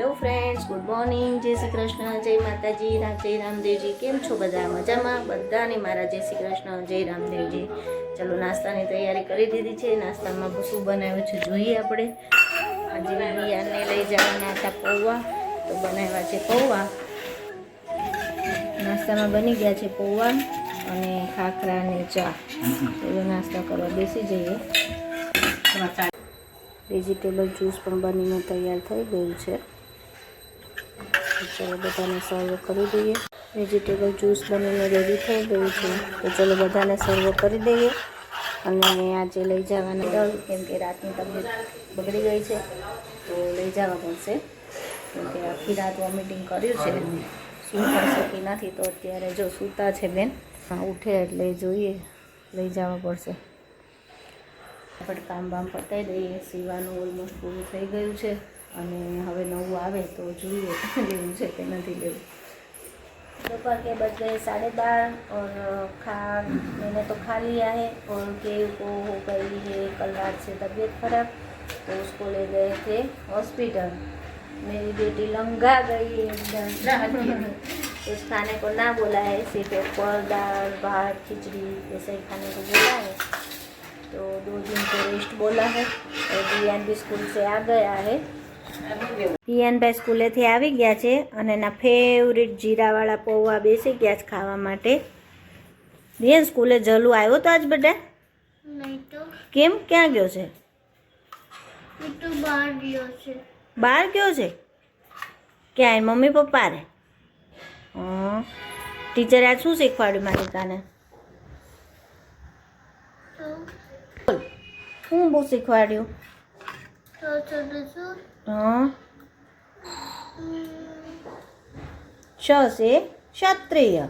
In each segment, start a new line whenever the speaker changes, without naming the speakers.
Hello friends, good morning, જય શ્રી કૃષ્ણ, જય માતાજી, જય રામદેવજી. કેમ છો બધા? મજામાં? બધાને મારા જય શ્રી કૃષ્ણ, જય રામદેવજી. ચલો, નાસ્તાની તૈયારી કરી દીધી છે. નાસ્તામાં શું બનાવ્યું છે જોઈએ આપણે. આજે રિયાને લઈ જવાના હતા પૌવા, તો બનાવ્યા છે પૌવા. નાસ્તામાં બની ગયા છે પૌવા અને ખાખરા અને ચા. ચલો નાસ્તા કરવા બેસી જઈએ. વેજીટેબલ જ્યુસ પણ બનીને તૈયાર થઈ ગયું છે. ચલો બધાને સર્વ કરી દઈએ. વેજીટેબલ જ્યુસ બનીને રેડી થઈ ગયું છે, તો ચલો બધાને સર્વ કરી દઈએ. અને આજે લઈ જવાના ડર, કેમ કે રાતની તબિયત બગડી ગઈ છે, તો લઈ જવા પડશે. કેમ કે આખી રાત વોમિટિંગ કર્યું છે, સૂઈ પણ શકી નથી. તો અત્યારે જો સૂતા છે બેન, ઉઠે એટલે જોઈએ, લઈ જવા પડશે. ફટાફટ કામ બામ પતાવી દઈએ. સીવાનું ઓલમોસ્ટ પૂરું થઈ ગયું છે અને હવે નવું આવે તો જોઈએ લેવું છે કે નથી લેવું. दोपहर के बज गए 12:30 और मैंने तो खा लिया है. और केव को हो गई है कल रात से तबीयत खराब, तो उसको ले गए थे हॉस्पिटल. मेरी बेटी लंघा गई एकदम. कुछ खाने को ना बोला है, सिर्फ ऊपर दाल भात खिचड़ी ऐसे ही खाने को बोला है. तो 2 दिन को रेस्ट बोला है. और रियान भी स्कूल से आ गया है. રિયાનભાઈ સ્કૂલેથી આવી ગયા છે અને એના ફેવરિટ જીરાવાળા પૌવા બેસી ગયા છે ખાવા માટે. રિયાન સ્કૂલે જલું આવ્યો તો આજ બેટા?
નહીં તો.
કેમ, ક્યાં ગયો છે?
તો બહાર ગયો છે.
બહાર ગયો છે? ક્યાં? મમ્મી પપ્પા રે? ટીચરે આજ શું શીખવાડ્યું માલિકાને? શું બહુ શીખવાડ્યું? શ છે ક્ષત્રિય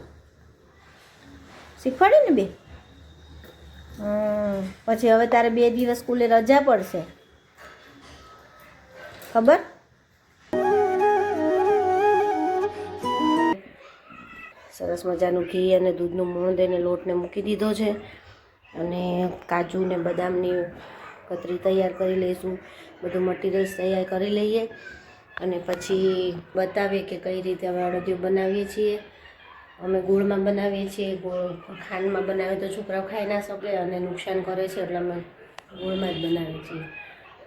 શીખવાડ્યું ને બે. પછી હવે તારે 2 દિવસ સ્કૂલે રજા પડશે, ખબર? સરસ મજાનું ઘી અને દૂધનું મોણ દઈને લોટને મૂકી દીધો છે. અને કાજુ ને બદામની કતરી તૈયાર કરી લઈશું. બધું મટીરિયલ્સ તૈયાર કરી લઈએ અને પછી બતાવીએ કે કઈ રીતે અમે અડદિયું બનાવીએ છીએ. અમે ગોળમાં બનાવીએ છીએ. ગોળ ખાંડમાં બનાવીએ તો છોકરાઓ ખાઈ ના શકે અને નુકસાન કરે છે, એટલે અમે ગોળમાં જ બનાવીએ છીએ.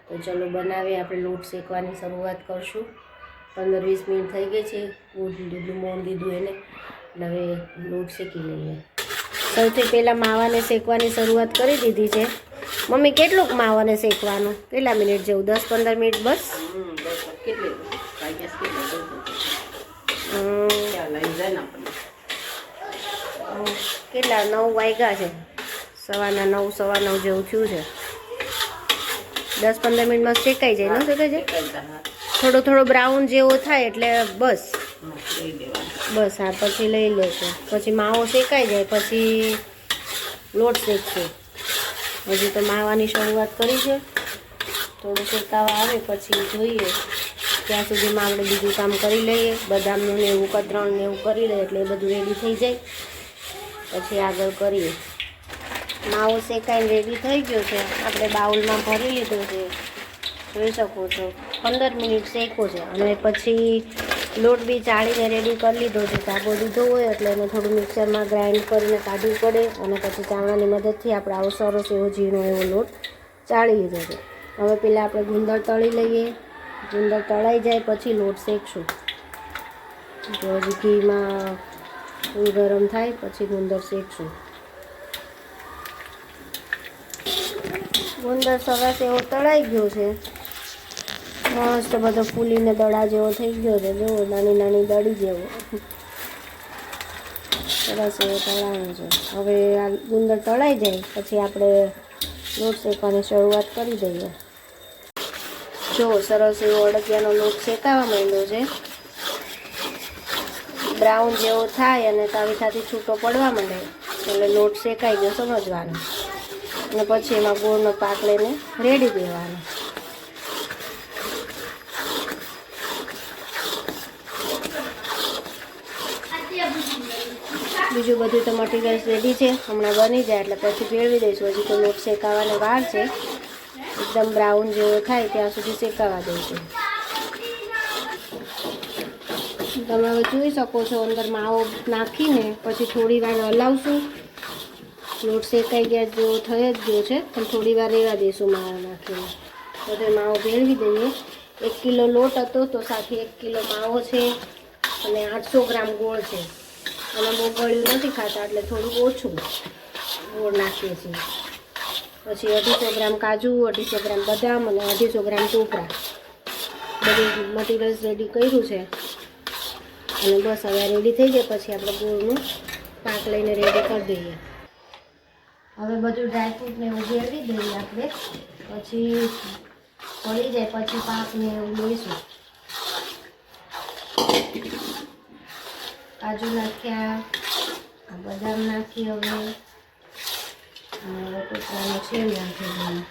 તો ચલો બનાવીએ. આપણે લોટ શેકવાની શરૂઆત કરશું. 15-20 મિનિટ થઈ ગઈ છે. દૂધનું મોણ દીધું એને, એટલે હવે લોટ શેકી લઈએ. સૌથી પહેલાં માવાને શેકવાની શરૂઆત કરી દીધી છે. મમ્મી કેટલુંક માવાને શેકવાનું? કેટલા મિનિટ જેવું? 10-15 મિનિટ બસ? કેટલા 9 વાગ્યા છે? 9:15 જેવું થયું છે. 10-15 મિનિટમાં શેકાઈ જાય. ન શેકાઈ જાય? થોડો થોડો બ્રાઉન જેવો થાય એટલે બસ. હા, પછી લઈ લેશું. પછી માવો શેકાઈ જાય પછી લોટ શેકશું. હજી તો માવાની શરૂઆત કરી છે. થોડું શેકાવા આવે પછી જોઈએ. ત્યાં સુધીમાં આપણે બીજું કામ કરી લઈએ. બદામનું ને એવું, કતરણ ને એવું કરી લઈએ એટલે એ બધું રેડી થઈ જાય. પછી આગળ કરીએ. માવો શેકાઈને રેડી થઈ ગયો છે. આપણે બાઉલમાં ભરી લીધો છે, જોઈ શકો છો. 15 મિનિટ શેકો છે. અને પછી લોટ બી ચાળીને રેડી કરી લીધો છે. સાબો દીધો હોય એટલે એને થોડું મિક્સરમાં ગ્રાઇન્ડ કરીને કાઢવું પડે. અને પછી ચાવડાની મદદથી આપણે આવો સરસ એવો ઝીણો એવો લોટ ચાળી લીધો છે. હવે પહેલાં આપણે ગુંદર તળી લઈએ. ગુંદર તળાઈ જાય પછી લોટ શેકશું. તો હજી ઘીમાં ફૂલ ગરમ થાય પછી ગુંદર શેકશું. ગુંદર સરસ એવો તળાઈ ગયો છે. મસ્ત બધો ફૂલીને દડા જેવો થઈ ગયો છે. જો નાની નાની દડી જેવો સરસ એવો તળાયો છે. હવે આ ગુંદર તળાઈ જાય પછી આપણે લોટ શેકવાની શરૂઆત કરી દઈએ. જો સરસ એવો અડદિયાનો લોટ શેકાવા માંડ્યો છે. બ્રાઉન જેવો થાય અને તાવીથાથી છૂટો પડવા માંડે એટલે લોટ શેકાઈ ગયો સમજવાનો. અને પછી એમાં ગોળનો પાક લઈને રેડી દેવાનો. બીજું બધું તો મટીરિયલ્સ રેડી છે. હમણાં બની જાય એટલે પછી ભેળવી દઈશું. હજી તો લોટ શેકાવાની વાર છે. એકદમ બ્રાઉન જેવો થાય ત્યાં સુધી શેકાવા દઈશું.
તમે હવે જોઈ શકો છો અંદર માવો નાખીને પછી થોડી વાર હલાવશું. લોટ શેકાઈ ગયા જેવો થઈ જ ગયો છે, પણ થોડી વાર રહેવા દઈશું માવો નાખીને. બધે માવો ભેળવી દઈએ. 1 કિલો લોટ હતો તો સાથે 1 કિલો માવો છે અને 800 ગ્રામ ગોળ છે. અને બહુ ગળ્યું નથી ખાતા એટલે થોડુંક ઓછું ગોળ નાખીએ છીએ. પછી 250 ગ્રામ કાજુ, 250 ગ્રામ બદામ અને 250 ગ્રામ ટોપરા. બધું મટીરિયલ્સ રેડી કર્યું છે અને બસ હવે રેડી થઈ જાય પછી આપણે ગોળનું પાક લઈને રેડી કરી દઈએ. હવે બધું ડ્રાયફ્રૂટને એવું ભેળવી દઈએ આપણે. પછી પડી જાય પછી પાકને એવું લઈશું. કાજુ નાખ્યા, બદામ નાખી હવે અને ટોપરાનો છેલ નાખી દઈએ.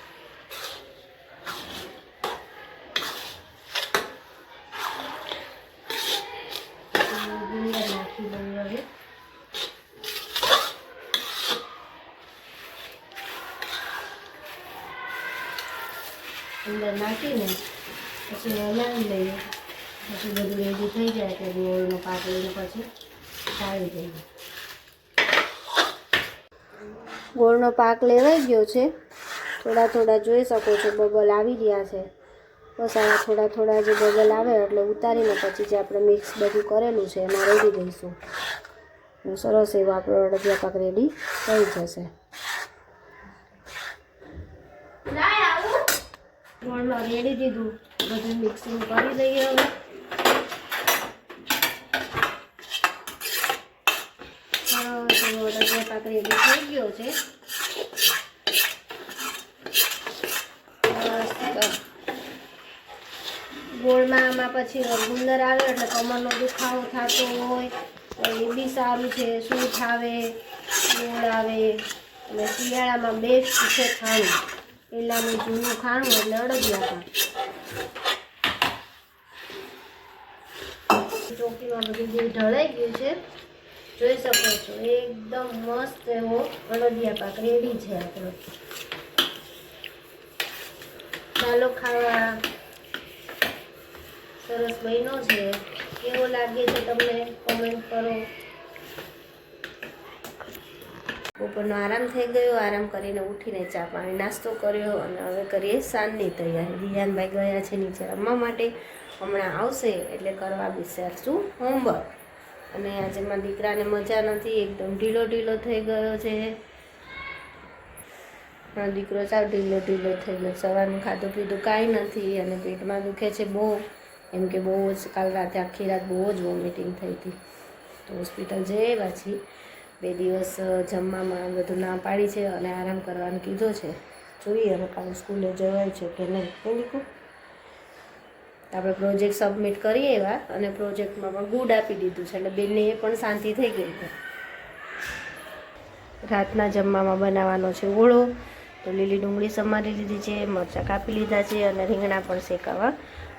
નાખી દઈએ હવે. અંદર નાખીને પછી હલાવી લઈએ. પછી બધું રેડી થઈ જાય એટલે ગોળનો પાક લઈને પછી ચાળી દઈએ. ગોળનો પાક લેવાઈ ગયો છે. થોડા થોડા જોઈ શકો છો બબલ આવી રહ્યા છે. બસ આવા થોડા થોડા જે બબલ આવે એટલે ઉતારીને પછી જે આપણે મિક્સ બધું કરેલું છે એમાં રેડી દઈશું. સરસ એવો આપણો અડદિયા પાક રેડી થઈ જશે. ગોળમાં રેડી દીધું, બધું મિક્સિંગ કરી દઈએ હવે. અડદિયા પાક રેડી થઈ ગયો છે. ગોળમાં આમાં પછી ગુંદર આવે એટલે કમરનો દુખાવો થતો હોય તો એ બી સારું છે. સૂઠ આવે, ગોળ આવે અને શિયાળામાં બેસ્ટ છે ખાણું. પહેલાંનું જૂનું ખાણું એટલે અડદિયા પાક. ચોકીમાં બધું જે ઢળાઈ ગયું છે જોઈ શકો છો. એકદમ મસ્ત એવો અડદિયા પાક રેડી છે આપણો. ચાલો ખાવા. સરસ બન્યો છે. કેવો લાગે છે તમને કોમેન્ટ કરો. બપોરનો આરામ થઈ ગયો. આરામ કરીને ઉઠીને ચા પાણી નાસ્તો કર્યો અને હવે કરીએ સાંજની તૈયારી. દિયાનભાઈ ગયા છે નીચે રમવા માટે. હમણાં આવશે એટલે કરવા બેસાડશું હોમવર્ક. અને આજે મારા દીકરાને મજા નથી, એકદમ ઢીલો ઢીલો થઈ ગયો છે. મારો દીકરો સાવ ઢીલો ઢીલો થઈ ગયો. સવારનું ખાધું પીધું કાંઈ નથી અને પેટમાં દુખે છે બહુ. એમ કે બહુ જ કાલ રાતે આખી રાત બહુ જ વોમિટિંગ થઈ હતી. તો હોસ્પિટલ જઈ આવ્યા છીએ. 2 દિવસ જમવામાં બધું ના પાડી છે અને આરામ કરવાનું કીધો છે. જોઈએ હવે કાલે સ્કૂલે જવાય છે કે નહીં. દીકું આપણે પ્રોજેક્ટ સબમિટ કરીએ એવા અને પ્રોજેક્ટમાં પણ ગુડ આપી દીધું છે એટલે બેનને એ પણ શાંતિ થઈ ગઈ છે. રાતના જમવામાં બનાવવાનો છે ઓળો. તો લીલી ડુંગળી સમારી લીધી છે, મરચાં કાપી લીધા છે અને રીંગણા પણ શેકાવા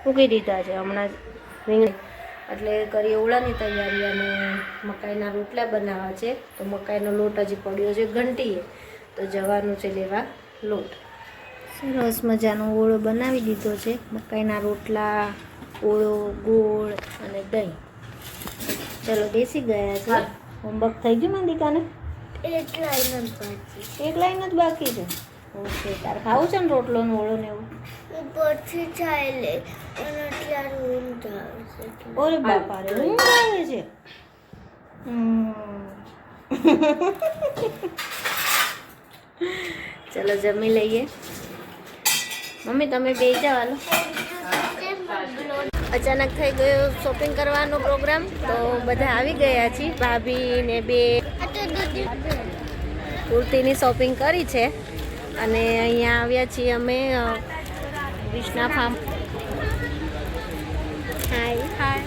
મૂકી દીધા છે. હમણાં રીંગણ એટલે કરીએ ઓળાની તૈયારી અને મકાઈના રોટલા બનાવવા છે. તો મકાઈનો લોટ હજી પડ્યો છે ઘંટીએ તો જવાનું છે લેવા લોટ. સરસ મજાનો ઓળો બનાવી દીધો છે. મકાઈના રોટલા, ઓળો, ગોળ અને દહીં. ચલો બેસી ગયા છે. હોમવર્ક થઈ ગયું મંદિકાને?
એક લાઈન જ બાકી.
એક લાઈન જ બાકી છે. ઓકે, તારે ખાવું છે ને રોટલો ને ઓળો ને એવું?
ઉપરથી ચાલે અને અત્યારે ઊંઘ આવે છે.
ઓરે બાપા રે, ઊંઘ આવે છે. ચલો જમી લઈએ. મમ્મી તમે બે જાઓ હાલો. અચાનક થઈ ગયો શોપિંગ કરવાનો પ્રોગ્રામ તો બધા આવી ગયા છીએ. ભાભી ને બે કુર્તીની શોપિંગ કરી છે અને અહીંયા આવ્યા છીએ અમે કૃષ્ણા ફાર્મ. હાય હાય,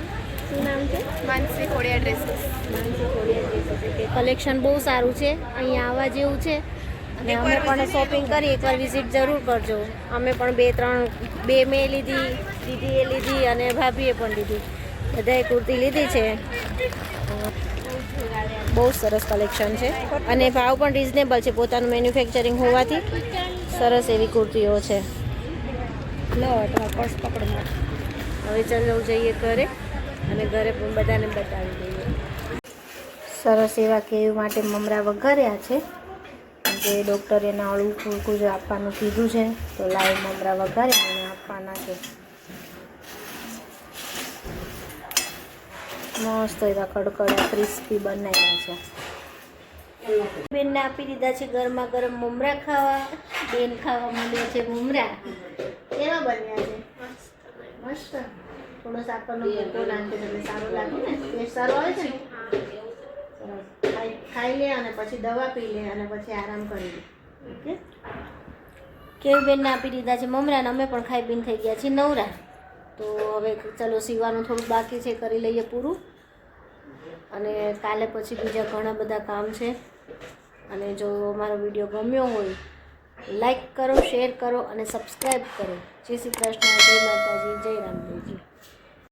શું નામ છે?
માનસી ખોડિયા ડ્રેસીસ.
માનસી ખોડિયા ડ્રેસીસ. કલેક્શન બહુ સારું છે, અહીંયા આવવા જેવું છે અને અમે પણ શોપિંગ કરી. એકવાર વિઝિટ જરૂર કરજો. અમે પણ 2 મેં લીધી, દીદીએ લીધી અને ભાભીએ પણ લીધી. બધાએ કુર્તી લીધી છે. બહુ સરસ કલેક્શન છે અને ભાવ પણ રિઝનેબલ છે. પોતાનું મેન્યુફેક્ચરિંગ હોવાથી સરસ એવી કુર્તીઓ છે. લો તમારા પર્સ પકડો. હવે ચાલો જઈએ ઘરે. અને ઘરે પણ બધાને બતાવી દઈએ. સરસ એવા કેવી માટે મમરા વઘાર્યા છે. જે ડૉક્ટરે એને હળવું ફૂલકું જ આપવાનું કીધું છે, તો લાઈવ મમરા વઘારીને એને આપવાના છે. મસ્ત એવા કડકડા ક્રિસ્પી બનાવ્યા છે. બેનને આપી દીધા છે ગરમા ગરમ મમરા ખાવા. બેન ખાવા માંડ્યા છે મમરા. કેવા બન્યા છે? મસ્ત. થોડો સાકરનો ભૂકો નાખી એટલે સારું લાગે ને, ટેસ્ટ સારો આવે છે ને. ખાઈ લે અને પછી દવા પી લે અને પછી આરામ કરી લે. ઓકે. કેવી બેનને આપી દીધા છે મમરા અને અમે પણ ખાઈ પીને થઈ ગયા છીએ નવરા. તો હવે ચલો સીવાનું થોડું બાકી છે, કરી લઈએ પૂરું. અને કાલે પછી બીજા ઘણા બધા કામ છે. અને જો અમારો વિડીયો ગમ્યો હોય લાઈક કરો, શેર કરો અને સબસ્ક્રાઈબ કરો. જય શ્રી કૃષ્ણ, જય માતાજી, જય રામદેવજી.